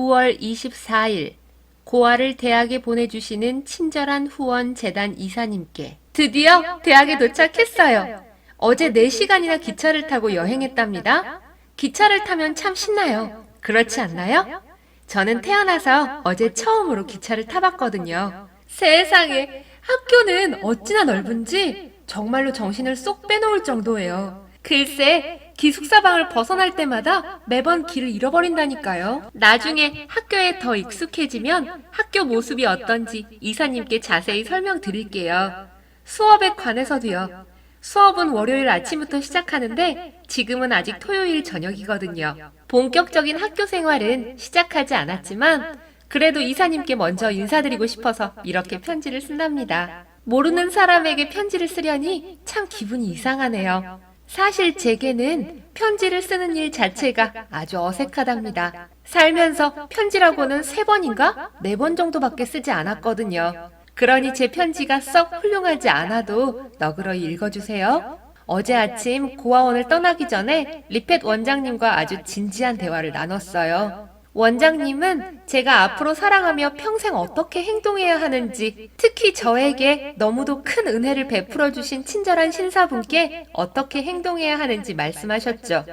9월 24일 고아를 대학에 보내주시는 친절한 후원 재단 이사님께 드디어 대학에 도착했어요. 어제 4시간이나 기차를 타고 여행했답니다. 기차를 타면 참 신나요. 그렇지 않나요? 저는 태어나서 어제 처음으로 기차를 타봤거든요. 세상에, 학교는 어찌나 넓은지 정말로 정신을 쏙 빼놓을 정도예요. 글쎄, 기숙사 방을 벗어날 때마다 매번 길을 잃어버린다니까요. 나중에 학교에 더 익숙해지면 학교 모습이 어떤지 이사님께 자세히 설명드릴게요. 수업에 관해서도요. 수업은 월요일 아침부터 시작하는데 지금은 아직 토요일 저녁이거든요. 본격적인 학교 생활은 시작하지 않았지만 그래도 이사님께 먼저 인사드리고 싶어서 이렇게 편지를 쓴답니다. 모르는 사람에게 편지를 쓰려니 참 기분이 이상하네요. 사실 제게는 편지를 쓰는 일 자체가 아주 어색하답니다. 살면서 편지라고는 3번인가? 4번 정도밖에 쓰지 않았거든요. 그러니 제 편지가 썩 훌륭하지 않아도 너그러이 읽어주세요. 어제 아침 고아원을 떠나기 전에 리펫 원장님과 아주 진지한 대화를 나눴어요. 원장님은 제가 앞으로 살아가며 평생 어떻게 행동해야 하는지, 특히 저에게 너무도 큰 은혜를 베풀어 주신 친절한 신사분께 어떻게 행동해야 하는지 말씀하셨죠.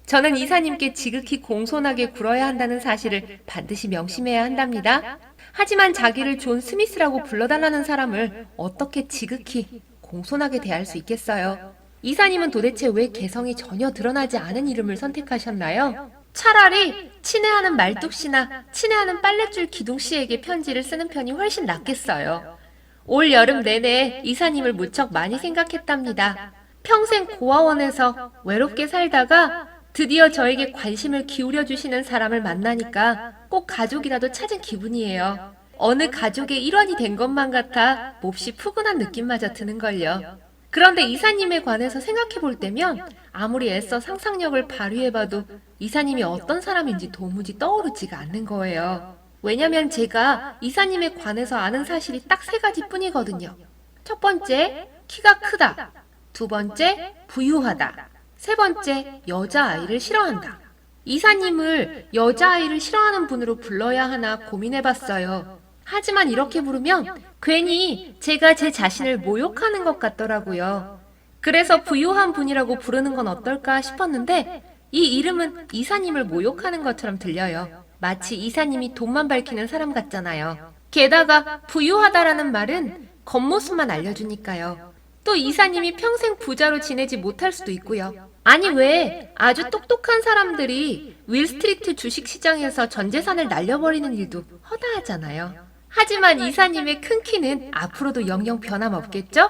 저는 이사님께 지극히 공손하게 굴어야 한다는 사실을 반드시 명심해야 한답니다. 하지만 자기를 존 스미스라고 불러달라는 사람을 어떻게 지극히 공손하게 대할 수 있겠어요? 이사님은 도대체 왜 개성이 전혀 드러나지 않은 이름을 선택하셨나요? 차라리 친애하는 말뚝씨나 친애하는 빨랫줄 기둥씨에게 편지를 쓰는 편이 훨씬 낫겠어요. 올 여름 내내 이사님을 무척 많이 생각했답니다. 평생 고아원에서 외롭게 살다가 드디어 저에게 관심을 기울여주시는 사람을 만나니까 꼭 가족이라도 찾은 기분이에요. 어느 가족의 일원이 된 것만 같아 몹시 푸근한 느낌마저 드는걸요. 그런데 이사님에 관해서 생각해볼 때면 아무리 애써 상상력을 발휘해봐도 이사님이 어떤 사람인지 도무지 떠오르지가 않는 거예요. 왜냐면 제가 이사님에 관해서 아는 사실이 딱 3가지 뿐이거든요. 첫 번째, 키가 크다. 2번째, 부유하다. 3번째, 여자아이를 싫어한다. 이사님을 여자아이를 싫어하는 분으로 불러야 하나 고민해봤어요. 하지만 이렇게 부르면 괜히 제가 제 자신을 모욕하는 것 같더라고요. 그래서 부유한 분이라고 부르는 건 어떨까 싶었는데 이 이름은 이사님을 모욕하는 것처럼 들려요. 마치 이사님이 돈만 밝히는 사람 같잖아요. 게다가 부유하다라는 말은 겉모습만 알려주니까요. 또 이사님이 평생 부자로 지내지 못할 수도 있고요. 아니 왜 아주 똑똑한 사람들이 윌스트리트 주식시장에서 전 재산을 날려버리는 일도 허다하잖아요. 하지만 이사님의 큰 키는 앞으로도 영영 변함없겠죠?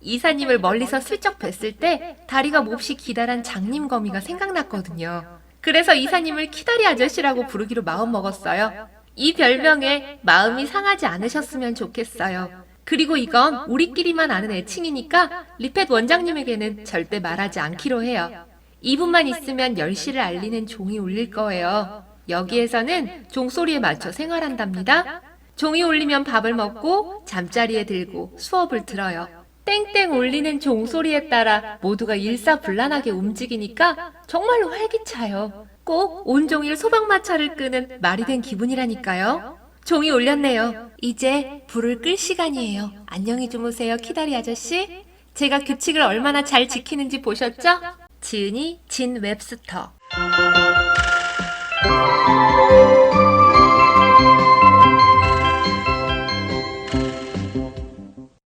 이사님을 멀리서 슬쩍 뵀을 때 다리가 몹시 기다란 장님거미가 생각났거든요. 그래서 이사님을 키다리 아저씨라고 부르기로 마음먹었어요. 이 별명에 마음이 상하지 않으셨으면 좋겠어요. 그리고 이건 우리끼리만 아는 애칭이니까 리펫 원장님에게는 절대 말하지 않기로 해요. 이분만 있으면 10시를 알리는 종이 울릴 거예요. 여기에서는 종소리에 맞춰 생활한답니다. 종이 울리면 밥을 먹고 잠자리에 들고 수업을 들어요. 땡땡 울리는 종소리에 따라 모두가 일사불란하게 움직이니까 정말로 활기차요. 꼭 온종일 소방마차를 끄는 말이 된 기분이라니까요. 종이 울렸네요. 이제 불을 끌 시간이에요. 안녕히 주무세요, 키다리 아저씨. 제가 규칙을 얼마나 잘 지키는지 보셨죠? 지은이 진 웹스터.